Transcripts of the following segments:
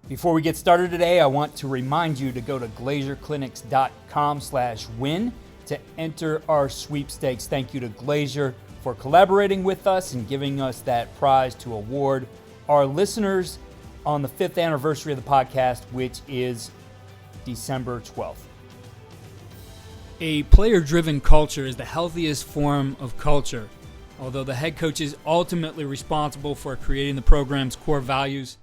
Before we get started today, I want to remind you to go to glazierclinics.com/win to enter our sweepstakes. Thank you to Glazier for collaborating with us and giving us that prize to award our listeners on the 5th anniversary of the podcast, which is December 12th. A player-driven culture is the healthiest form of culture. Although the head coach is ultimately responsible for creating the program's core values,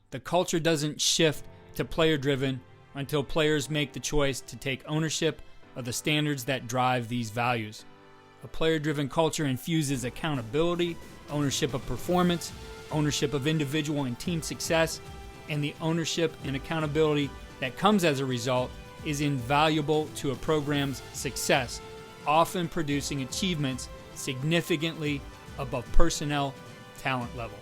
the culture doesn't shift to player-driven until players make the choice to take ownership of the standards that drive these values. A player-driven culture infuses accountability, ownership of performance, ownership of individual and team success, and the ownership and accountability that comes as a result is invaluable to a program's success, often producing achievements significantly above personnel talent level.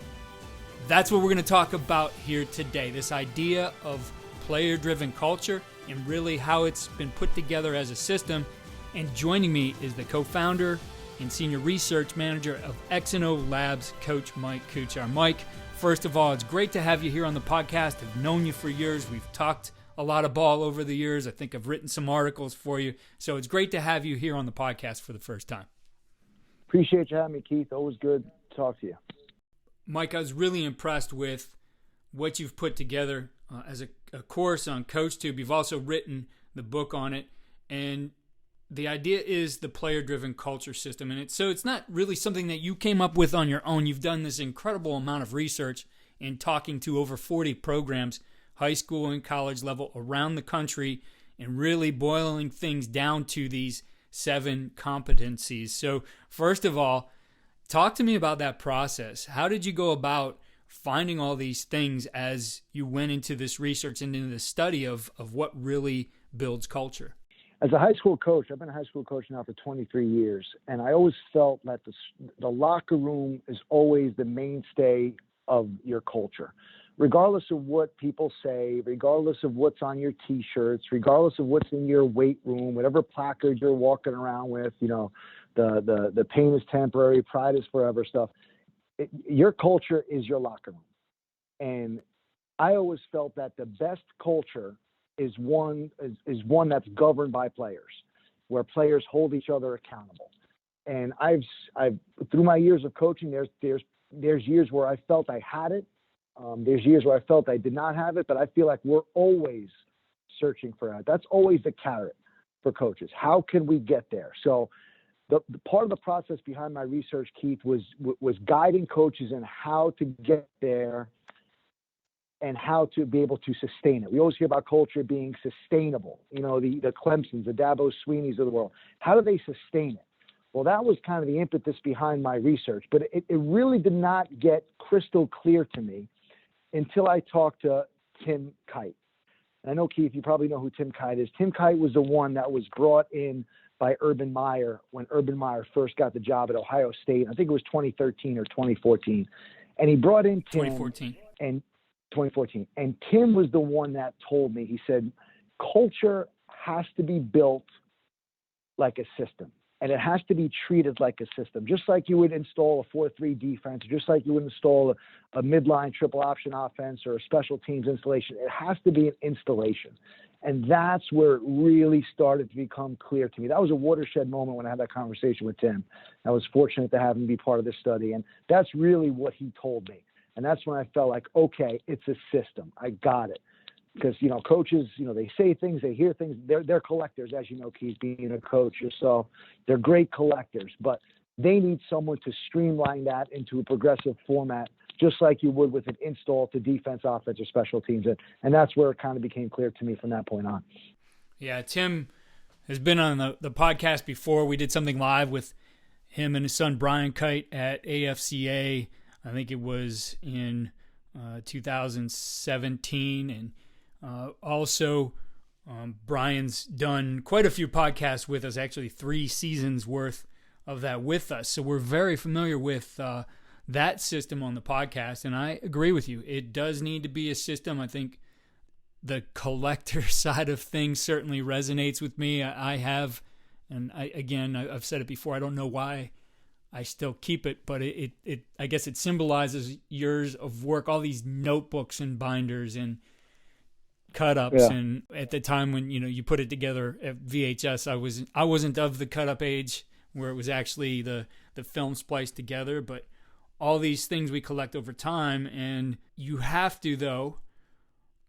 That's what we're going to talk about here today, this idea of player-driven culture and really how it's been put together as a system. And joining me is the co-founder and senior research manager of X&O Labs, Coach Mike Kuchar. Mike, first of all, it's great to have you here on the podcast. I've known you for years. We've talked a lot of ball over the years. I think I've written some articles for you. So it's great to have you here on the podcast for the first time. Appreciate you having me, Keith. Always good to talk to you. Mike, I was really impressed with what you've put together as a course on CoachTube. You've also written the book on it, and the idea is the player-driven culture system. And it's not really something that you came up with on your own. You've done this incredible amount of research and talking to over 40 programs, high school and college level around the country, and really boiling things down to these 7 competencies. So first of all, talk to me about that process. How did you go about finding all these things as you went into this research and into the study of what really builds culture? As a high school coach, I've been a high school coach now for 23 years, and I always felt that the locker room is always the mainstay of your culture. Regardless of what people say, regardless of what's on your T-shirts, regardless of what's in your weight room, whatever placard you're walking around with, the pain is temporary, pride is forever stuff. Your culture is your locker room. And I always felt that the best culture is one that's governed by players, where players hold each other accountable. And I've through my years of coaching, there's years where I felt I had it. There's years where I felt I did not have it, but I feel like we're always searching for that. That's always the carrot for coaches. How can we get there? So the part of the process behind my research, Keith, was guiding coaches in how to get there and how to be able to sustain it. We always hear about culture being sustainable. The Clemsons, the Dabo Sweeneys of the world. How do they sustain it? Well, that was kind of the impetus behind my research, but it really did not get crystal clear to me until I talked to Tim Kite. And I know, Keith, you probably know who Tim Kite is. Tim Kite was the one that was brought in by Urban Meyer when Urban Meyer first got the job at Ohio State. I think it was 2013 or 2014. And he brought in Tim. 2014. And 2014. And Tim was the one that told me, he said, culture has to be built like a system. And it has to be treated like a system, just like you would install a 4-3 defense, just like you would install a midline triple option offense or a special teams installation. It has to be an installation. And that's where it really started to become clear to me. That was a watershed moment when I had that conversation with Tim. I was fortunate to have him be part of this study. And that's really what he told me. And that's when I felt like, okay, it's a system. I got it. Because, coaches, they say things, they hear things. They're collectors, as you know, Keith, being a coach yourself. They're great collectors, but they need someone to streamline that into a progressive format, just like you would with an install to defense, offense, or special teams. And that's where it kind of became clear to me from that point on. Yeah, Tim has been on the podcast before. We did something live with him and his son, Brian Kite, at AFCA. I think it was in 2017, and also, Brian's done quite a few podcasts with us, actually 3 seasons worth of that with us. So we're very familiar with that system on the podcast. And I agree with you. It does need to be a system. I think the collector side of things certainly resonates with me. I've said it before, I don't know why I still keep it, but I guess it symbolizes years of work, all these notebooks and binders, and cut ups. Yeah. And at the time when, you put it together at VHS, I wasn't of the cut up age where it was actually the film spliced together, but all these things we collect over time, and you have to, though,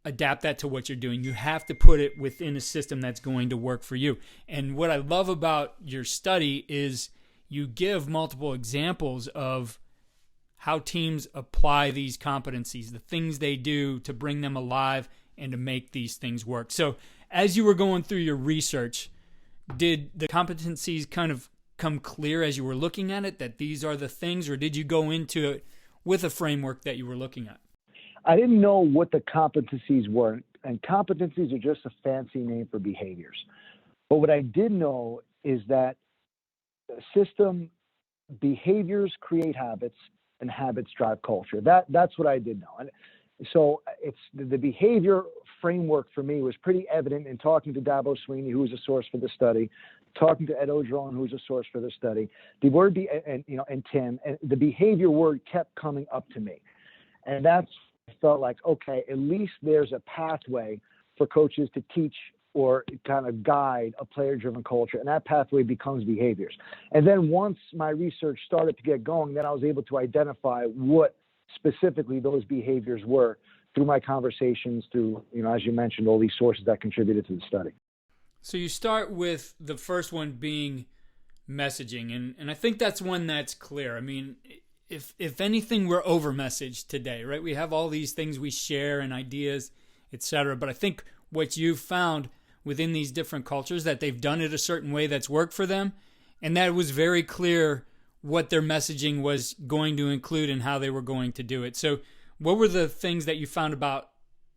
adapt that to what you're doing. You have to put it within a system that's going to work for you. And what I love about your study is you give multiple examples of how teams apply these competencies, the things they do to bring them alive and to make these things work. So as you were going through your research, did the competencies kind of come clear as you were looking at it, that these are the things, or did you go into it with a framework that you were looking at? I didn't know what the competencies were, and competencies are just a fancy name for behaviors. But what I did know is that system behaviors create habits, and habits drive culture. That's what I did know. And so it's the behavior framework for me was pretty evident in talking to Dabo Sweeney, who was a source for the study, talking to Ed Ogeron, who's a source for the study. The word and Tim, and the behavior word kept coming up to me. And that's felt like, okay, at least there's a pathway for coaches to teach or kind of guide a player-driven culture, and that pathway becomes behaviors. And then once my research started to get going, then I was able to identify what specifically those behaviors were through my conversations, through, as you mentioned, all these sources that contributed to the study. So you start with the first one being messaging, and I think that's one that's clear. I mean, if anything, we're over-messaged today, right? We have all these things we share and ideas, etc. But I think what you've found within these different cultures, that they've done it a certain way that's worked for them, and that it was very clear what their messaging was going to include and how they were going to do it. So what were the things that you found about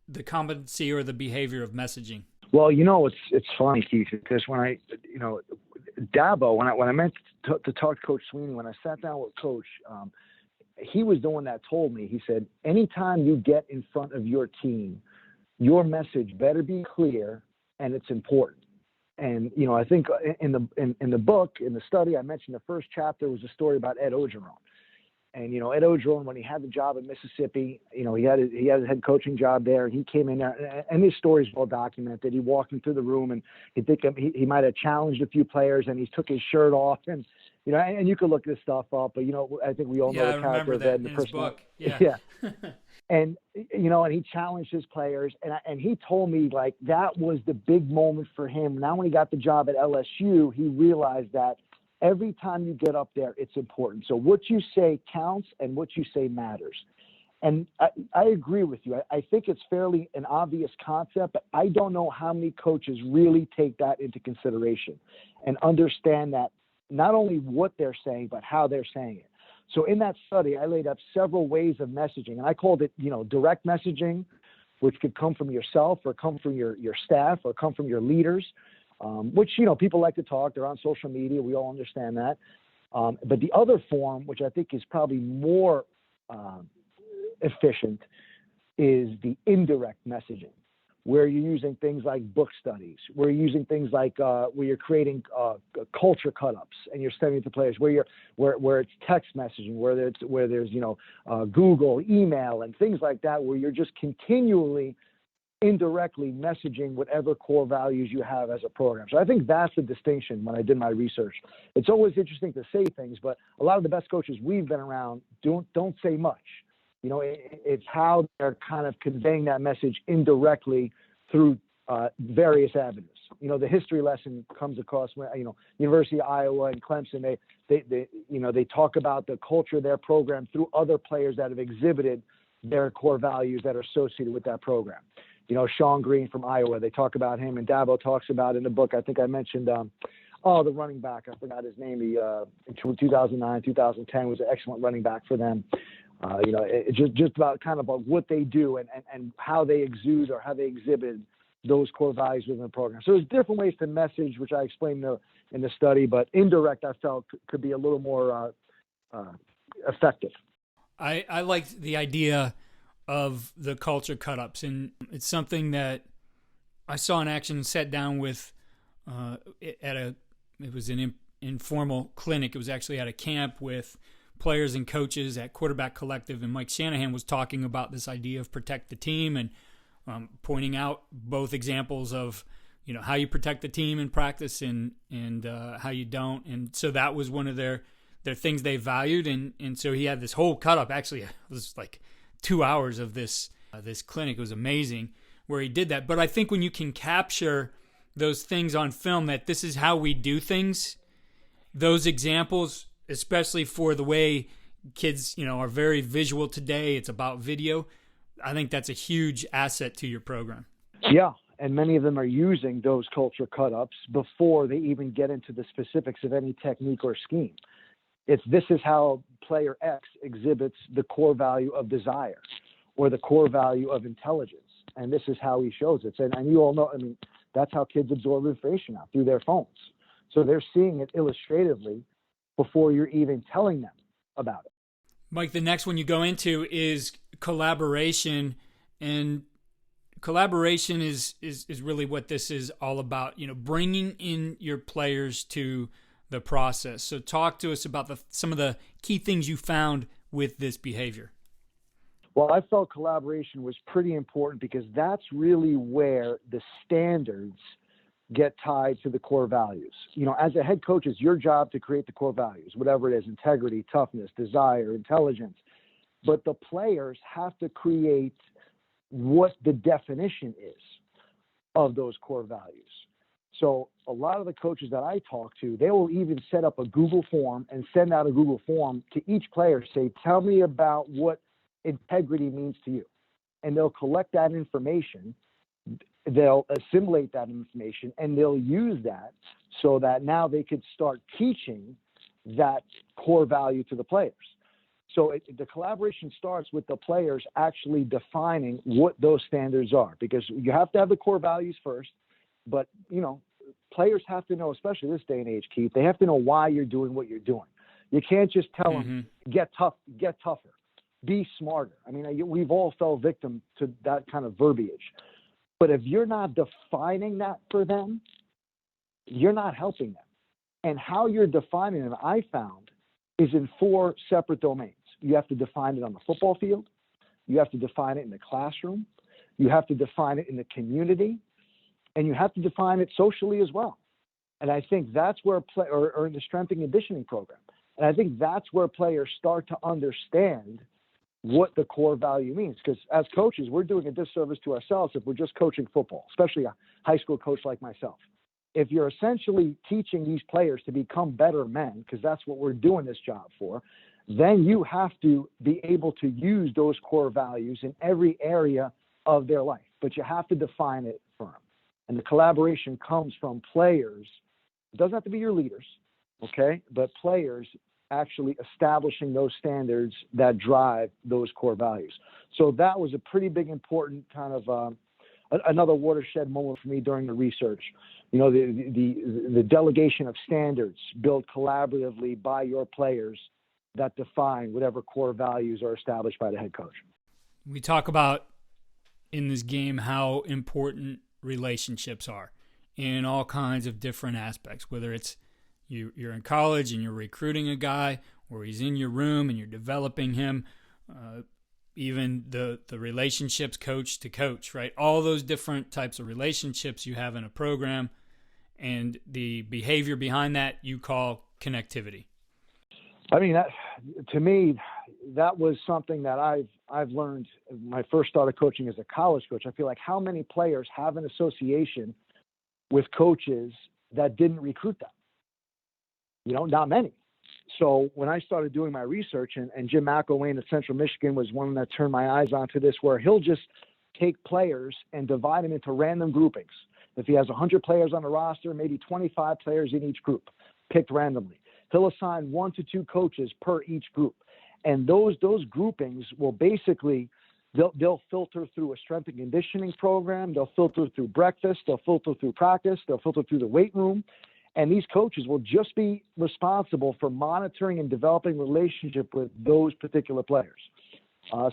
the competency or the behavior of messaging? Well, it's funny, Keith, because when Dabo, when I meant to talk to Coach Sweeney, when I sat down with Coach, he was the one that told me, he said, anytime you get in front of your team, your message better be clear and it's important. And, I think in the book, in the study, I mentioned the first chapter was a story about Ed Ogeron. And, Ed Ogeron, when he had the job in Mississippi, he had a head coaching job there. He came in there, and his story is well documented. He walked him through the room, and he might have challenged a few players, and he took his shirt off. And, and you could look this stuff up, but, I think we all know the character of Ed in the his book. Yeah. Yeah. And, and he challenged his players. And he told me, like, that was the big moment for him. Now, when he got the job at LSU, he realized that every time you get up there, it's important. So what you say counts and what you say matters. And I agree with you. I think it's fairly an obvious concept, but I don't know how many coaches really take that into consideration and understand that not only what they're saying, but how they're saying it. So in that study, I laid up several ways of messaging, and I called it, direct messaging, which could come from yourself or come from your staff or come from your leaders. Which, people like to talk. They're on social media. We all understand that. But the other form, which I think is probably more efficient, is the indirect messaging, where you're using things like book studies, where you're using things like where you're creating culture cut-ups and you're sending it to players, where it's text messaging, where there's Google, email, and things like that, where you're just continually indirectly messaging whatever core values you have as a program. So I think that's the distinction when I did my research. It's always interesting to say things, but a lot of the best coaches we've been around don't say much. It's how they're kind of conveying that message indirectly through various avenues. The history lesson comes across when, University of Iowa and Clemson, they talk about the culture of their program through other players that have exhibited their core values that are associated with that program. Sean Green from Iowa, they talk about him, and Dabo talks about in the book. I think I mentioned, the running back. I forgot his name. In 2009, 2010 was an excellent running back for them. It's just about kind of about what they do and how they exude or how they exhibit those core values within the program. So there's different ways to message, which I explained in the study, but indirect I felt could be a little more effective. I liked the idea of the culture cut-ups, and it's something that I saw in action and sat down with it was an informal clinic. It was actually at a camp with players and coaches at Quarterback Collective, and Mike Shanahan was talking about this idea of protect the team, and pointing out both examples of, how you protect the team in practice and how you don't. And so that was one of their things they valued. And so he had this whole cut up. Actually, it was like 2 hours of this clinic. It was amazing where he did that. But I think when you can capture those things on film, that this is how we do things, those examples, especially for the way kids, are very visual today, it's about video. I think that's a huge asset to your program. Yeah. And many of them are using those culture cut-ups before they even get into the specifics of any technique or scheme. This is how player X exhibits the core value of desire or the core value of intelligence. And this is how he shows it. And you all know, that's how kids absorb information now, through their phones. So they're seeing it illustratively before you're even telling them about it. Mike, the next one you go into is collaboration, and collaboration is really what this is all about, bringing in your players to the process. So talk to us about some of the key things you found with this behavior. Well, I felt collaboration was pretty important because that's really where the standards get tied to the core values. As a head coach, it's your job to create the core values, whatever it is: integrity, toughness, desire, intelligence. But the players have to create what the definition is of those core values. So a lot of the coaches that I talk to, they will even set up a Google form and send out a Google form to each player, say, tell me about what integrity means to you. And they'll collect that information, they'll assimilate that information, and they'll use that so that now they could start teaching that core value to the players. So the collaboration starts with the players actually defining what those standards are, because you have to have the core values first. But, players have to know, especially this day and age, Keith, they have to know why you're doing what you're doing. You can't just tell them, get tougher, be smarter. We've all fell victim to that kind of verbiage. But if you're not defining that for them, you're not helping them. And how you're defining them, I found, is in 4 separate domains. You have to define it on the football field. You have to define it in the classroom. You have to define it in the community. And you have to define it socially as well. And I think that's where or in the strength and conditioning program. And I think that's where players start to understand what the core value means. Because as coaches, we're doing a disservice to ourselves if we're just coaching football, especially a high school coach like myself. If you're essentially teaching these players to become better men, because that's what we're doing this job for, then you have to be able to use those core values in every area of their life. But you have to define it for them. And the collaboration comes from players. It doesn't have to be your leaders, okay? But players actually establishing those standards that drive those core values. So that was a pretty big, important kind of another watershed moment for me during the research. The delegation of standards built collaboratively by your players that define whatever core values are established by the head coach. We talk about in this game how important relationships are in all kinds of different aspects, whether it's you're in college and you're recruiting a guy, or he's in your room and you're developing him, even the relationships coach to coach, right? All those different types of relationships you have in a program, and the behavior behind that you call connectivity. That, to me, that was something that I've learned when I first started coaching as a college coach. I feel like how many players have an association with coaches that didn't recruit them? Not many. So when I started doing my research, and Jim McElwain at Central Michigan was one that turned my eyes onto this, where he'll just take players and divide them into random groupings. If he has 100 players on the roster, maybe 25 players in each group, picked randomly. He'll assign 1 to 2 coaches per each group. And those groupings will basically, they'll filter through a strength and conditioning program. They'll filter through breakfast. They'll filter through practice. They'll filter through the weight room. And these coaches will just be responsible for monitoring and developing relationship with those particular players.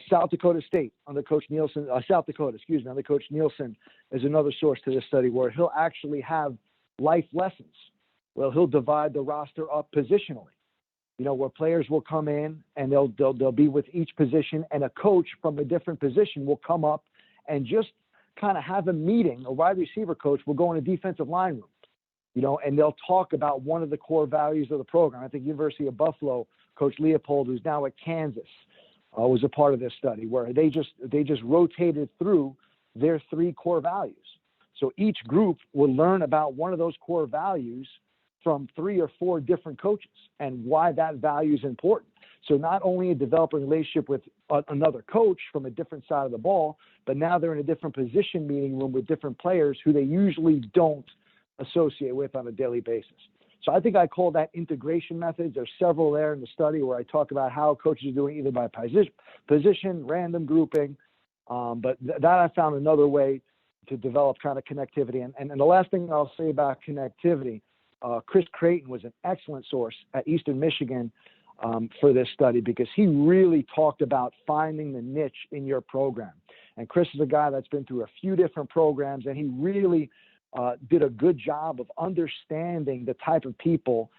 South Dakota State under Coach Nielsen, under Coach Nielsen is another source to this study, where he'll actually have life lessons. Well, he'll divide the roster up positionally, where players will come in and they'll be with each position, and a coach from a different position will come up and just kind of have a meeting. A wide receiver coach will go in a defensive line room, and they'll talk about one of the core values of the program. I think University of Buffalo, Coach Leopold, who's now at Kansas, was a part of this study where they just rotated through their 3 core values. So each group will learn about one of those core values from 3 or 4 different coaches and why that value is important. So not only develop a relationship with another coach from a different side of the ball, but now they're in a different position meeting room with different players who they usually don't associate with on a daily basis. So I think I call that integration methods. There's several there in the study where I talk about how coaches are doing either by position, random grouping, but that I found another way to develop kind of connectivity. And the last thing I'll say about connectivity, Chris Creighton was an excellent source at Eastern Michigan for this study because he really talked about finding the niche in your program. And Chris is a guy that's been through a few different programs, and he really did a good job of understanding the type of people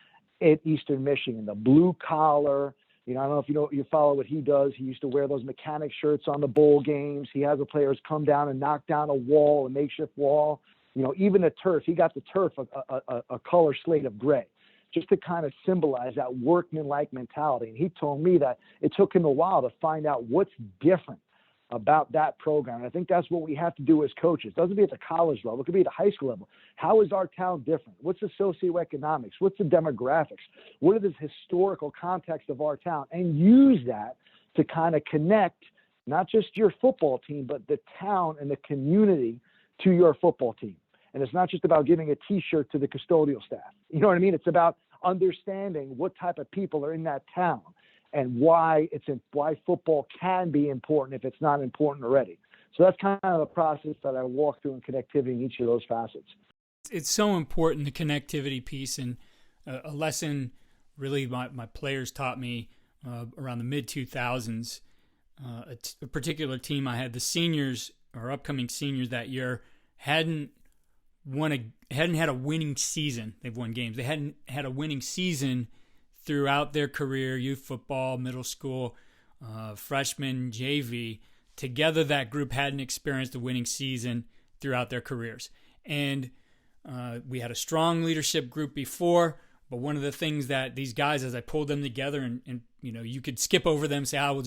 at Eastern Michigan, the blue collar. I don't know if you follow what he does. He used to wear those mechanic shirts on the bowl games. He has the players come down and knock down a wall, a makeshift wall. Even the turf, he got the turf a color slate of gray, just to kind of symbolize that workman-like mentality. And he told me that it took him a while to find out what's different about that program. And I think that's what we have to do as coaches. It doesn't be at the college level. It could be at the high school level. How is our town different? What's the socioeconomics? What's the demographics? What is the historical context of our town? And use that to kind of connect not just your football team, but the town and the community to your football team. And it's not just about giving a T-shirt to the custodial staff. You know what I mean? It's about understanding what type of people are in that town and why football can be important if it's not important already. So that's kind of the process that I walk through in connectivity in each of those facets. It's so important, the connectivity piece, and a lesson really my players taught me around the mid-2000s. A particular team I had, the seniors, or upcoming seniors that year, hadn't had a winning season. They've won games. They hadn't had a winning season throughout their career, youth football, middle school, freshman, JV. Together, that group hadn't experienced a winning season throughout their careers. And we had a strong leadership group before, but one of the things that these guys, as I pulled them together, and you could skip over them, say, we're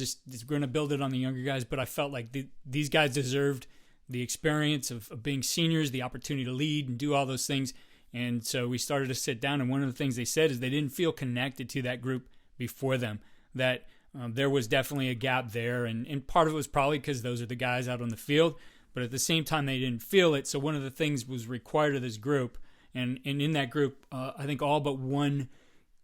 going to build it on the younger guys, but I felt like these guys deserved the experience of being seniors, the opportunity to lead and do all those things. And so we started to sit down, and one of the things they said is they didn't feel connected to that group before them, that there was definitely a gap there. And part of it was probably because those are the guys out on the field, but at the same time, they didn't feel it. So one of the things was required of this group. And in that group, I think all but one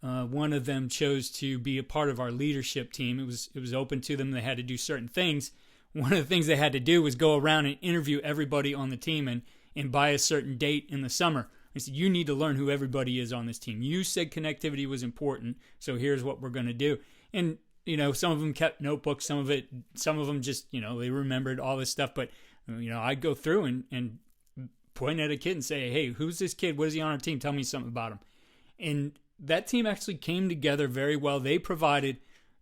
of them chose to be a part of our leadership team. It was open to them. They had to do certain things. One of the things they had to do was go around and interview everybody on the team and by a certain date in the summer. I said, you need to learn who everybody is on this team. You said connectivity was important, so here's what we're going to do. And, some of them kept notebooks, some of them just, they remembered all this stuff. But, I'd go through and point at a kid and say, hey, who's this kid? What is he on our team? Tell me something about him. And that team actually came together very well. They provided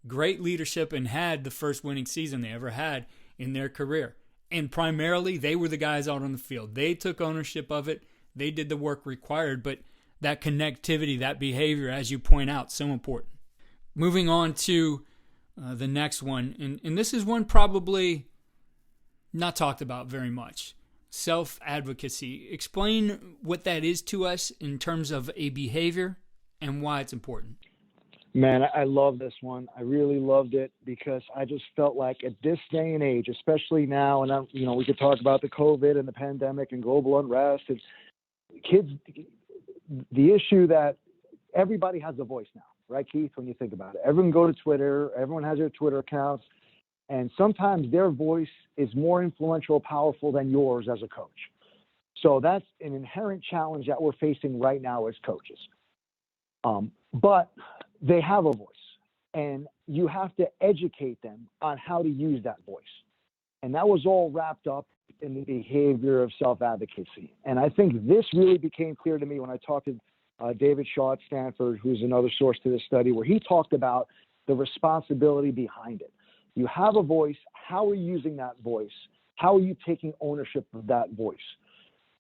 great leadership and had the first winning season they ever had in their career. And primarily, they were the guys out on the field. They took ownership of it. They did the work required, but that connectivity, that behavior, as you point out, so important. Moving on to the next one, and this is one probably not talked about very much. Self-advocacy. Explain what that is to us in terms of a behavior and why it's important. Man, I love this one. I really loved it because I just felt like at this day and age, especially now, and we could talk about the COVID and the pandemic and global unrest, and kids, the issue that everybody has a voice now, right, Keith? When you think about it, everyone go to Twitter, everyone has their Twitter accounts, and sometimes their voice is more influential, powerful than yours as a coach. So that's an inherent challenge that we're facing right now as coaches. But they have a voice, and you have to educate them on how to use that voice. And that was all wrapped up in the behavior of self-advocacy. And I think this really became clear to me when I talked to David Shaw at Stanford, who's another source to this study, where he talked about the responsibility behind it. You have a voice. How are you using that voice? how are you taking ownership of that voice?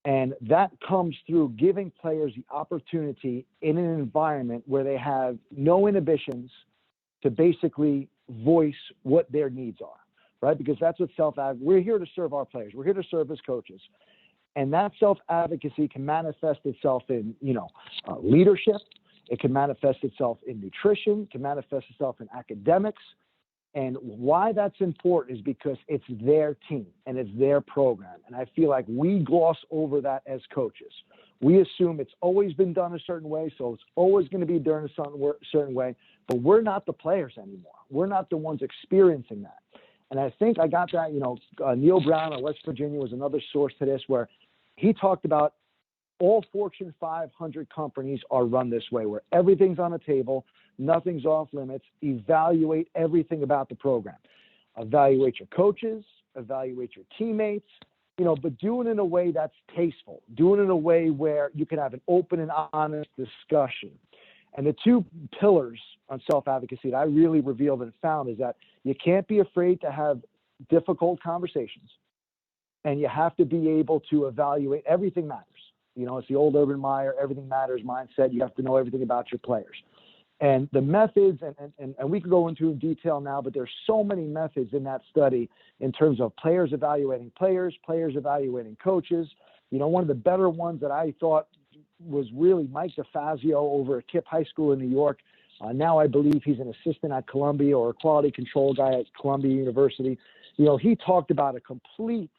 And that comes through giving players the opportunity in an environment where they have no inhibitions to basically voice what their needs are, right? Because that's what we're here to serve our players. We're here to serve as coaches. And that self-advocacy can manifest itself in, leadership. It can manifest itself in nutrition. It can manifest itself in academics. And why that's important is because it's their team and it's their program. And I feel like we gloss over that as coaches. We assume it's always been done a certain way, so it's always going to be done a certain way. But we're not the players anymore. We're not the ones experiencing that. And I think I got that, Neil Brown of West Virginia was another source to this, where he talked about all Fortune 500 companies are run this way, where everything's on the table, nothing's off limits. Evaluate everything about the program. Evaluate your coaches, evaluate your teammates, but do it in a way that's tasteful. Do it in a way where you can have an open and honest discussion. And the two pillars on self-advocacy that I really revealed and found is that you can't be afraid to have difficult conversations, and you have to be able to evaluate. Everything matters. It's the old Urban Meyer, everything matters mindset. You have to know everything about your players. And the methods, and we could go into detail now, but there's so many methods in that study in terms of players evaluating players, players evaluating coaches. One of the better ones that I thought was really Mike DeFazio over at KIPP High School in New York. Now I believe he's an assistant at Columbia or a quality control guy at Columbia University. He talked about a complete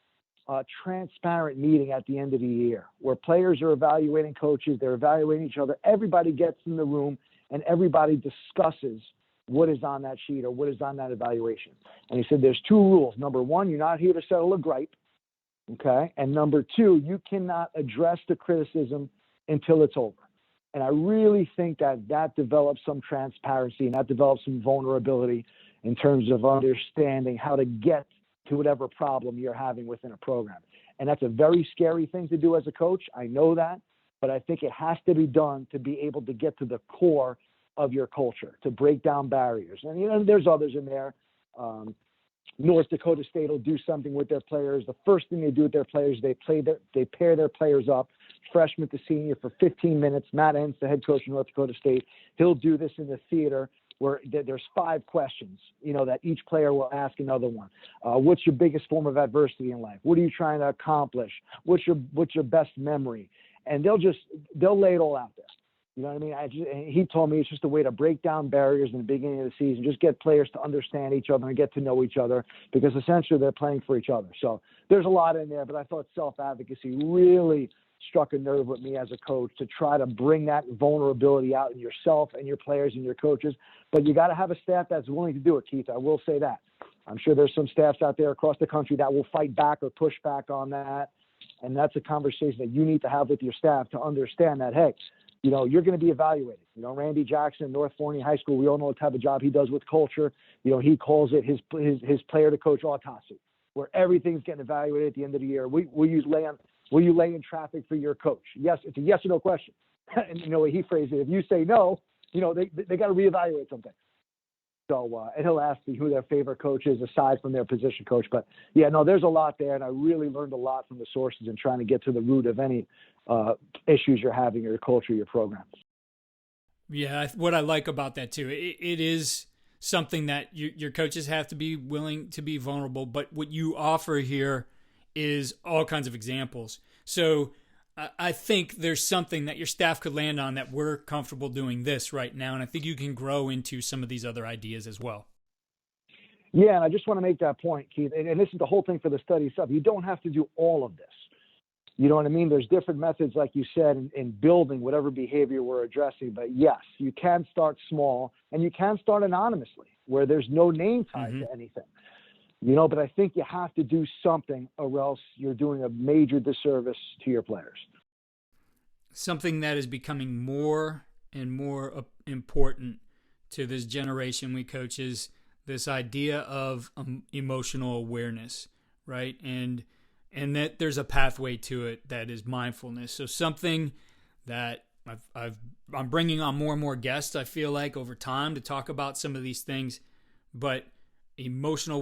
transparent meeting at the end of the year where players are evaluating coaches, they're evaluating each other. Everybody gets in the room and everybody discusses what is on that sheet or what is on that evaluation. And he said there's two rules. Number one, you're not here to settle a gripe, okay? And number two, you cannot address the criticism until it's over. And I really think that develops some transparency and that develops some vulnerability in terms of understanding how to get to whatever problem you're having within a program. And that's a very scary thing to do as a coach. I know that, but I think it has to be done to be able to get to the core of your culture, to break down barriers. And, there's others in there. North Dakota State will do something with their players. The first thing they do with their players, they pair their players up, freshman to senior, for 15 minutes. Matt Entz, the head coach of North Dakota State, he'll do this in the theater where there's 5 questions, that each player will ask another one. What's your biggest form of adversity in life? What are you trying to accomplish? What's your best memory? And they'll lay it all out there. You know what I mean? And he told me it's just a way to break down barriers in the beginning of the season, just get players to understand each other and get to know each other, because essentially they're playing for each other. So there's a lot in there, but I thought self-advocacy really struck a nerve with me as a coach, to try to bring that vulnerability out in yourself and your players and your coaches. But you got to have a staff that's willing to do it, Keith. I will say that. I'm sure there's some staffs out there across the country that will fight back or push back on that. And that's a conversation that you need to have with your staff to understand that, hey, you're going to be evaluated. Randy Jackson, North Forney High School, we all know what type of job he does with culture. He calls it his player to coach autopsy, where everything's getting evaluated at the end of the year. Will you lay in traffic for your coach? Yes, it's a yes or no question. And he phrased it. If you say no, they got to reevaluate something. So and he'll ask me who their favorite coach is aside from their position coach. But yeah, no, there's a lot there, and I really learned a lot from the sources and trying to get to the root of any issues you're having in your culture, your program. Yeah, what I like about that too, it is something that your coaches have to be willing to be vulnerable. But what you offer here is all kinds of examples. So I think there's something that your staff could land on, that we're comfortable doing this right now. And I think you can grow into some of these other ideas as well. Yeah, and I just want to make that point, Keith. And this is the whole thing for the study stuff. You don't have to do all of this. You know what I mean? There's different methods, like you said, in building whatever behavior we're addressing. But yes, you can start small, and you can start anonymously, where there's no name tied to anything. But I think you have to do something, or else you're doing a major disservice to your players. Something that is becoming more and more important to this generation we coach is this idea of emotional awareness, right? And that there's a pathway to it that is mindfulness. So something that I'm bringing on more and more guests, I feel like, over time to talk about some of these things, but emotional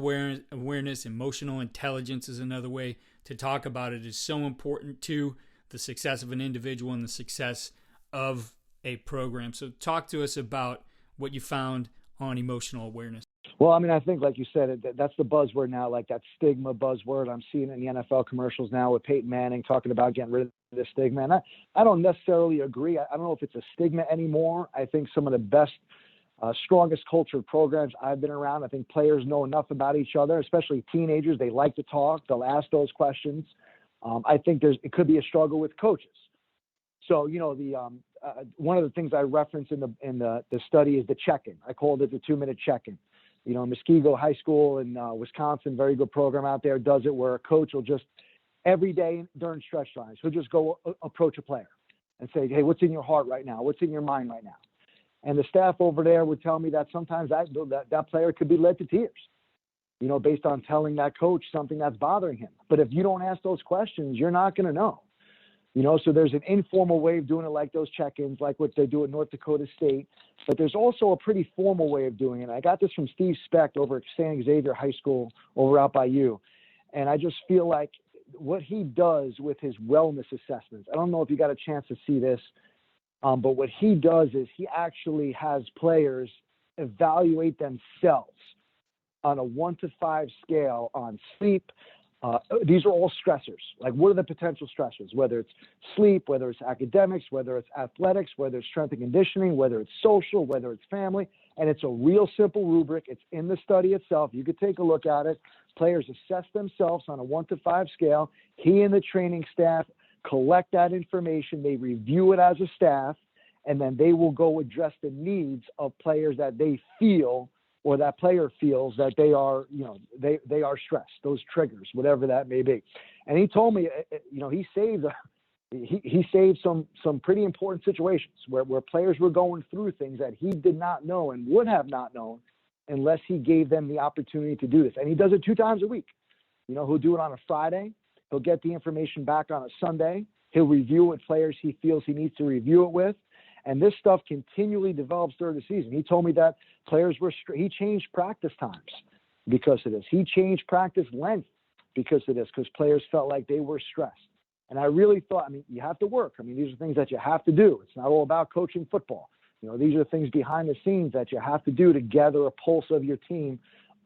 awareness, emotional intelligence is another way to talk about it, is so important to the success of an individual and the success of a program. So talk to us about what you found on emotional awareness. Well, I mean, I think, like you said, that's the buzzword now, like that stigma buzzword. I'm seeing it in the NFL commercials now with Peyton Manning talking about getting rid of the stigma. And I don't necessarily agree. I don't know if it's a stigma anymore. I think some of the best, strongest cultured programs I've been around, I think players know enough about each other, especially teenagers. They like to talk. They'll ask those questions. I think it could be a struggle with coaches. So, one of the things I reference in the study is the check-in. I called it the 2-minute check-in. Muskego High School in Wisconsin, very good program out there, does it where a coach will just every day during stretch times, he'll just go approach a player and say, hey, what's in your heart right now? What's in your mind right now? And the staff over there would tell me that sometimes that player could be led to tears, based on telling that coach something that's bothering him. But if you don't ask those questions, you're not going to know. So there's an informal way of doing it, like those check-ins, like what they do at North Dakota State. But there's also a pretty formal way of doing it. I got this from Steve Specht over at San Xavier High School over out by you. And I just feel like what he does with his wellness assessments, I don't know if you got a chance to see this, but what he does is he actually has players evaluate themselves on a 1 to 5 scale on sleep. These are all stressors. Like, what are the potential stressors? Whether it's sleep, whether it's academics, whether it's athletics, whether it's strength and conditioning, whether it's social, whether it's family. And it's a real simple rubric. It's in the study itself. You could take a look at it. Players assess themselves on a 1 to 5 scale. He and the training staff collect that information. They review it as a staff, and then they will go address the needs of players that they feel, or that player feels that they are, they are stressed, those triggers, whatever that may be. And he told me, he saved some pretty important situations where players were going through things that he did not know and would have not known unless he gave them the opportunity to do this. And he does it 2 times a week. He'll do it on a Friday. He'll get the information back on a Sunday. He'll review what players he feels he needs to review it with. And this stuff continually develops during the season. He told me that players he changed practice times because of this. He changed practice length because of this, because players felt like they were stressed. And I really thought, you have to work. These are things that you have to do. It's not all about coaching football. These are things behind the scenes that you have to do to gather a pulse of your team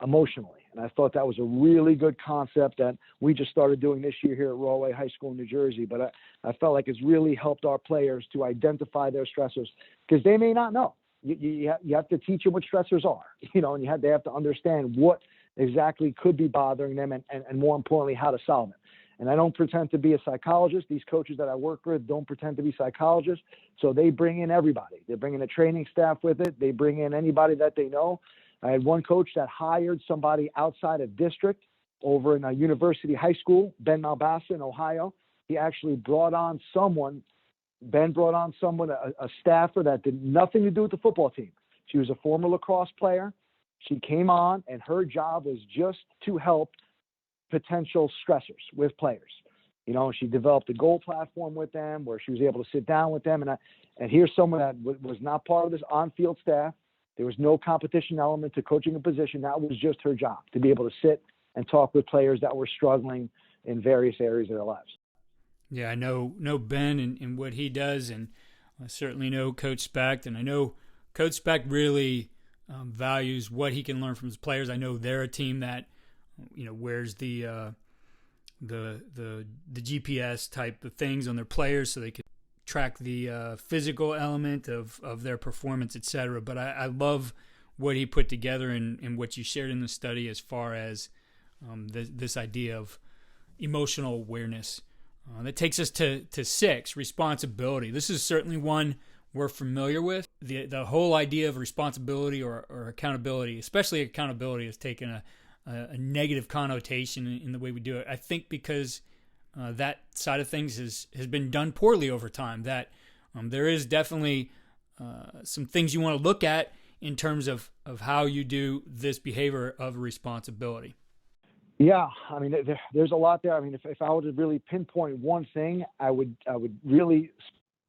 emotionally. And I thought that was a really good concept that we just started doing this year here at Rawley High School in New Jersey. But I felt like it's really helped our players to identify their stressors, because they may not know. You have to teach them what stressors are, and they have to understand what exactly could be bothering them and more importantly, how to solve it. And I don't pretend to be a psychologist. These coaches that I work with don't pretend to be psychologists. So they bring in everybody. They bring in a training staff with it. They bring in anybody that they know. I had one coach that hired somebody outside of district over in a university high school, Ben Malbassa in Ohio. He actually brought on someone, a staffer that did nothing to do with the football team. She was a former lacrosse player. She came on, and her job was just to help potential stressors with players. She developed a goal platform with them where she was able to sit down with them. And here's someone that was not part of this on-field staff. There was no competition element to coaching a position. That was just her job, to be able to sit and talk with players that were struggling in various areas of their lives. Yeah, I know Ben and what he does, and I certainly know Coach Specht, and I know Coach Specht really values what he can learn from his players. I know they're a team that wears the GPS type of things on their players so they can track the physical element of their performance, etc. But I love what he put together and what you shared in the study as far as this idea of emotional awareness. That takes us to 6, responsibility. This is certainly one we're familiar with. The whole idea of responsibility or accountability, especially accountability, has taken a negative connotation in the way we do it. I think because that side of things has been done poorly over time, that there is definitely some things you want to look at in terms of how you do this behavior of responsibility. Yeah, there's a lot there. If I were to really pinpoint one thing, I would really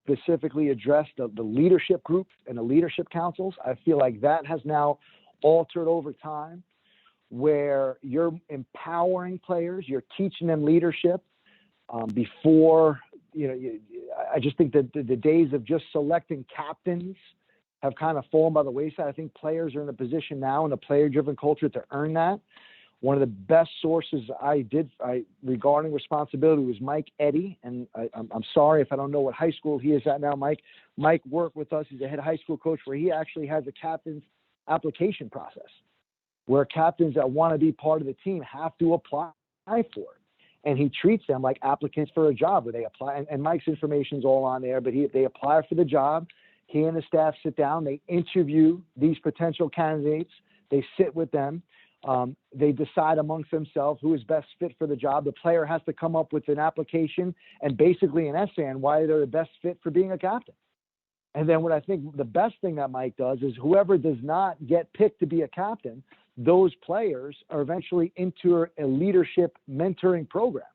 specifically address the leadership group and the leadership councils. I feel like that has now altered over time, where you're empowering players, you're teaching them leadership before, I just think that the days of just selecting captains have kind of fallen by the wayside. I think players are in a position now in a player-driven culture to earn that. One of the best sources regarding responsibility was Mike Eddy, and I'm sorry if I don't know what high school he is at now. Mike worked with us. He's a head high school coach where he actually has a captain's application process where captains that want to be part of the team have to apply for it. And he treats them like applicants for a job where they apply. And Mike's information's all on there, but they apply for the job. He and the staff sit down. They interview these potential candidates. They sit with them. They decide amongst themselves who is best fit for the job. The player has to come up with an application and basically an essay on why they're the best fit for being a captain. And then what I think the best thing that Mike does is whoever does not get picked to be a captain, those players are eventually into a leadership mentoring program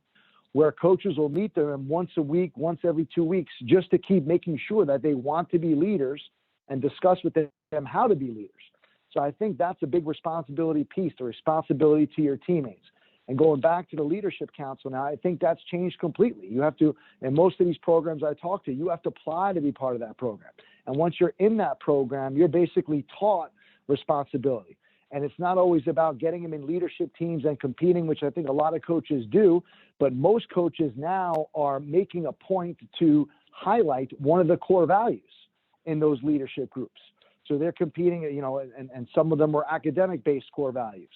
where coaches will meet them once a week, once every 2 weeks, just to keep making sure that they want to be leaders and discuss with them how to be leaders. So I think that's a big responsibility piece, the responsibility to your teammates. And going back to the leadership council now, I think that's changed completely. You have to, in most of these programs I talk to, you have to apply to be part of that program. And once you're in that program, you're basically taught responsibility. And it's not always about getting them in leadership teams and competing, which I think a lot of coaches do. But most coaches now are making a point to highlight one of the core values in those leadership groups. So they're competing, and some of them are academic-based core values,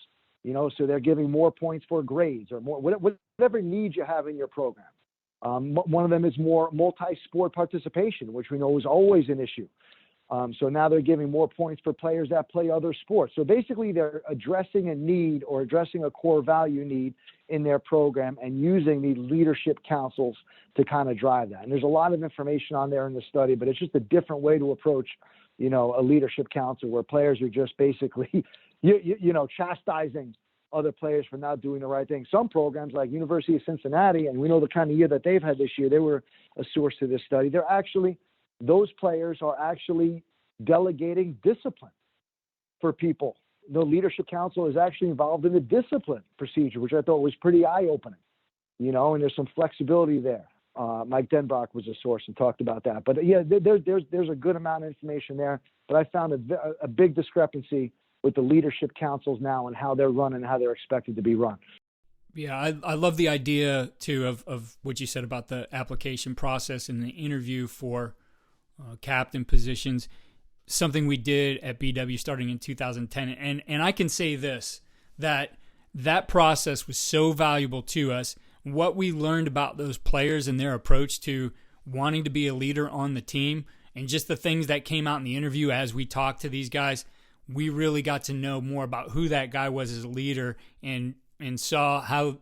so they're giving more points for grades or more, whatever needs you have in your program. One of them is more multi-sport participation, which we know is always an issue. So now they're giving more points for players that play other sports. So basically they're addressing a need or addressing a core value need in their program and using the leadership councils to kind of drive that. And there's a lot of information on there in the study, but it's just a different way to approach, a leadership council where players are just basically, chastising other players for not doing the right thing. Some programs like University of Cincinnati, and we know the kind of year that they've had this year, they were a source to this study. Those players are actually delegating discipline for people. The leadership council is actually involved in the discipline procedure, which I thought was pretty eye-opening, and there's some flexibility there. Mike Denbrock was a source and talked about that. But yeah, there's a good amount of information there. But I found a big discrepancy with the leadership councils now and how they're run and how they're expected to be run. Yeah, I love the idea, too, of what you said about the application process and the interview for captain positions, something we did at BW starting in 2010. And I can say this, that process was so valuable to us. What we learned about those players and their approach to wanting to be a leader on the team and just the things that came out in the interview as we talked to these guys, we really got to know more about who that guy was as a leader and saw how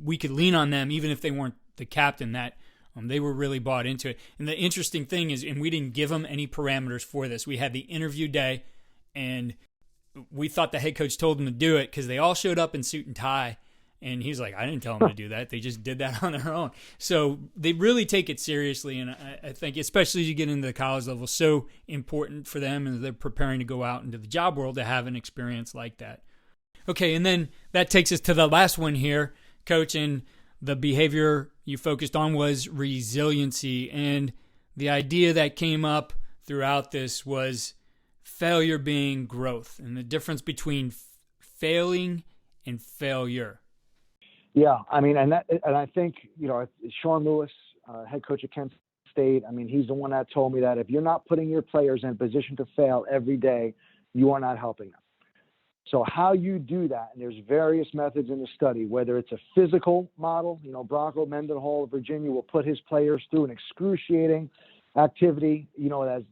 we could lean on them even if they weren't the captain, that they were really bought into it. And the interesting thing is, and we didn't give them any parameters for this. We had the interview day, and we thought the head coach told them to do it because they all showed up in suit and tie. And he's like, I didn't tell them to do that. They just did that on their own. So they really take it seriously. And I think, especially as you get into the college level, so important for them as they're preparing to go out into the job world to have an experience like that. Okay, and then that takes us to the last one here, Coach. And the behavior you focused on was resiliency. And the idea that came up throughout this was failure being growth and the difference between failing and failure. Yeah, and I think, Sean Lewis, head coach at Kent State, he's the one that told me that if you're not putting your players in a position to fail every day, you are not helping them. So how you do that, and there's various methods in the study, whether it's a physical model, Bronco Mendenhall of Virginia will put his players through an excruciating activity,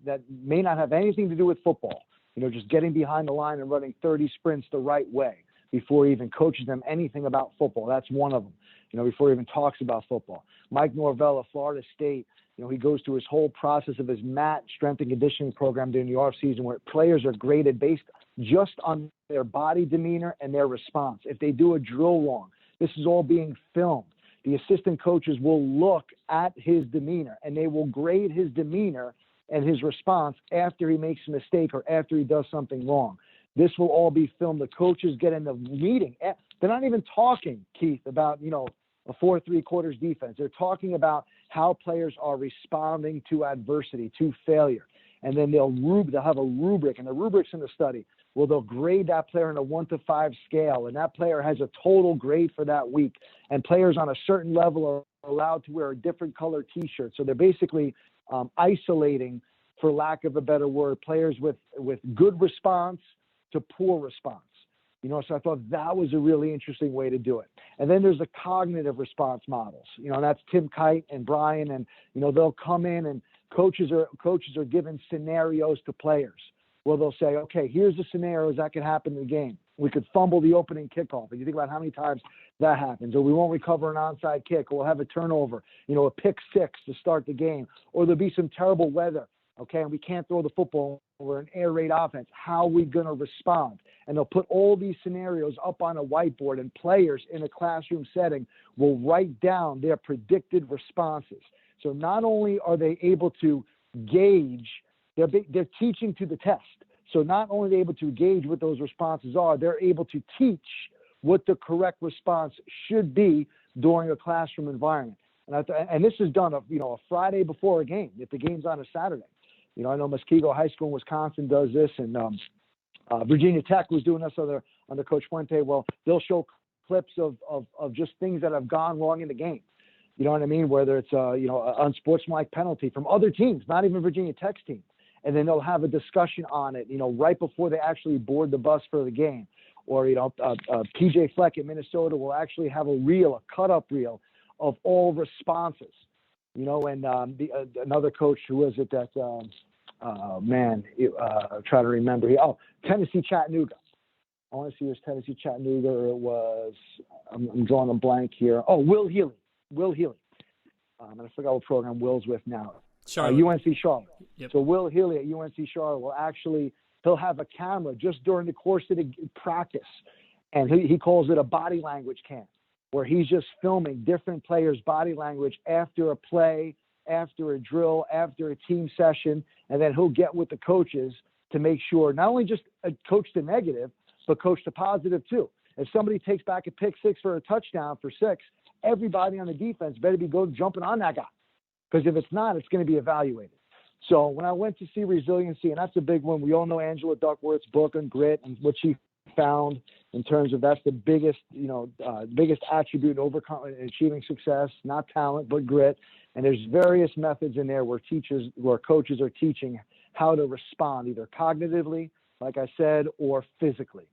that may not have anything to do with football, just getting behind the line and running 30 sprints the right way before he even coaches them anything about football. That's one of them, before he even talks about football. Mike Norvell of Florida State, he goes through his whole process of his MAT strength and conditioning program during the offseason where players are graded based just on their body demeanor and their response. If they do a drill wrong, this is all being filmed. The assistant coaches will look at his demeanor and they will grade his demeanor and his response after he makes a mistake or after he does something wrong. This will all be filmed. The coaches get in the meeting. They're not even talking, Keith, about, a 4-3/4 defense. They're talking about how players are responding to adversity, to failure. And then they'll have a rubric, and the rubric's in the study. Well, they'll grade that player on a 1 to 5 scale, and that player has a total grade for that week. And players on a certain level are allowed to wear a different color T-shirt. So they're basically isolating, for lack of a better word, players with good response to poor response. So I thought that was a really interesting way to do it. And then there's the cognitive response models, and that's Tim Kite and Brian, and, they'll come in and coaches are given scenarios to players. Well, they'll say, okay, here's the scenarios that could happen in the game. We could fumble the opening kickoff. And you think about how many times that happens, or we won't recover an onside kick, or we'll have a turnover, a pick six to start the game, or there'll be some terrible weather, okay, and we can't throw the football, or an air raid offense. How are we going to respond? And they'll put all these scenarios up on a whiteboard, and players in a classroom setting will write down their predicted responses. So not only are they able to gauge, they're teaching to the test. So not only are they able to gauge what those responses are, they're able to teach what the correct response should be during a classroom environment. And this is done, a Friday before a game, if the game's on a Saturday. I know Muskego High School in Wisconsin does this, and Virginia Tech was doing this under Coach Fuente. Well, they'll show clips of just things that have gone wrong in the game. You know what I mean? Whether it's an unsportsmanlike penalty from other teams, not even Virginia Tech's team. And then they'll have a discussion on it, right before they actually board the bus for the game. Or, PJ Fleck in Minnesota will actually have a cut-up reel of all responses. And another coach, who was it that, I'm trying to remember. Tennessee Chattanooga. I want to see, it was Tennessee Chattanooga, or it was, I'm drawing a blank here. Oh, Will Healy. And I forgot what program Will's with now. UNC Charlotte. Yep. So Will Healy at UNC Charlotte will he'll have a camera just during the course of the practice, and he calls it a body language cam, where he's just filming different players' body language after a play, after a drill, after a team session, and then he'll get with the coaches to make sure not only just coach the negative, but coach the positive too. If somebody takes back a pick six for a touchdown for 6, everybody on the defense better be jumping on that guy, because if it's not, it's going to be evaluated. So when I went to see resiliency, and that's a big one, we all know Angela Duckworth's book on grit and what she found in terms of that's the biggest, biggest attribute in achieving success, not talent, but grit. And there's various methods in there where coaches are teaching how to respond, either cognitively, like I said, or physically.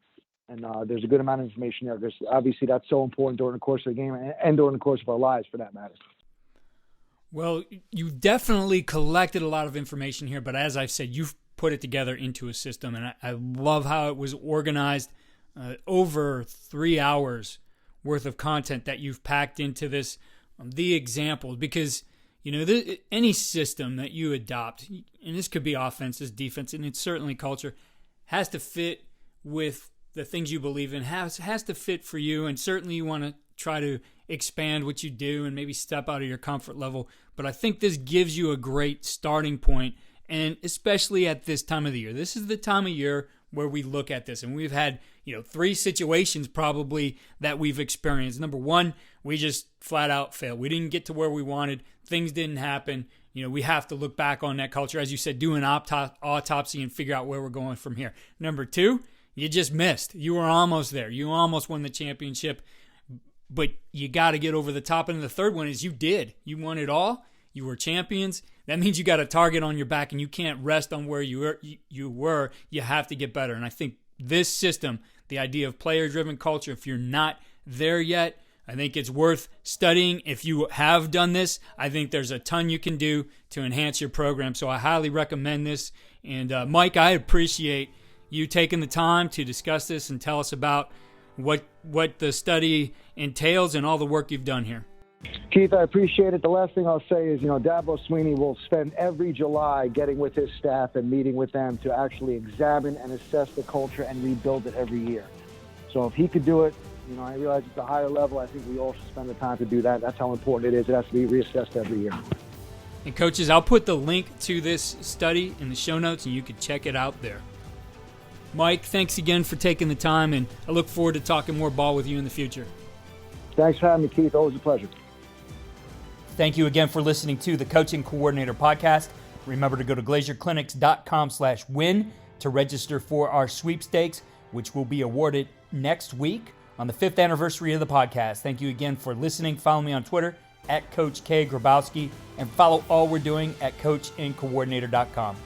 And there's a good amount of information there, because obviously that's so important during the course of the game and during the course of our lives, for that matter. Well, you've definitely collected a lot of information here, but as I've said, you've put it together into a system, and I love how it was organized. Over 3 hours worth of content that you've packed into this, the examples, because any system that you adopt, and this could be offenses, defense, and it's certainly culture, has to fit with the things you believe in, has to fit for you, and certainly you want to try to expand what you do and maybe step out of your comfort level. But I think this gives you a great starting point, and especially at this time of the year. This is the time of year where we look at this, and we've had 3 situations probably that we've experienced. Number one, we just flat out failed. We didn't get to where we wanted. Things didn't happen. We have to look back on that culture, as you said, do an autopsy and figure out where we're going from here. Number two, you just missed. You were almost there. You almost won the championship, but you got to get over the top. And the third one is you did. You won it all. You were champions. That means you got a target on your back, and you can't rest on where you were. You have to get better. And I think this system, the idea of player-driven culture, if you're not there yet, I think it's worth studying. If you have done this, I think there's a ton you can do to enhance your program. So I highly recommend this. And Mike, I appreciate you taking the time to discuss this and tell us about what the study entails and all the work you've done here. Keith, I appreciate it. The last thing I'll say is, Dabo Sweeney will spend every July getting with his staff and meeting with them to actually examine and assess the culture and rebuild it every year. So if he could do it, I realize it's a higher level. I think we all should spend the time to do that. That's how important it is. It has to be reassessed every year. And coaches, I'll put the link to this study in the show notes, and you can check it out there. Mike, thanks again for taking the time, and I look forward to talking more ball with you in the future. Thanks for having me, Keith. Always a pleasure. Thank you again for listening to the Coaching Coordinator Podcast. Remember to go to glazierclinics.com/win to register for our sweepstakes, which will be awarded next week on the 5th anniversary of the podcast. Thank you again for listening. Follow me on Twitter at Coach K. Grabowski, and follow all we're doing at coachandcoordinator.com.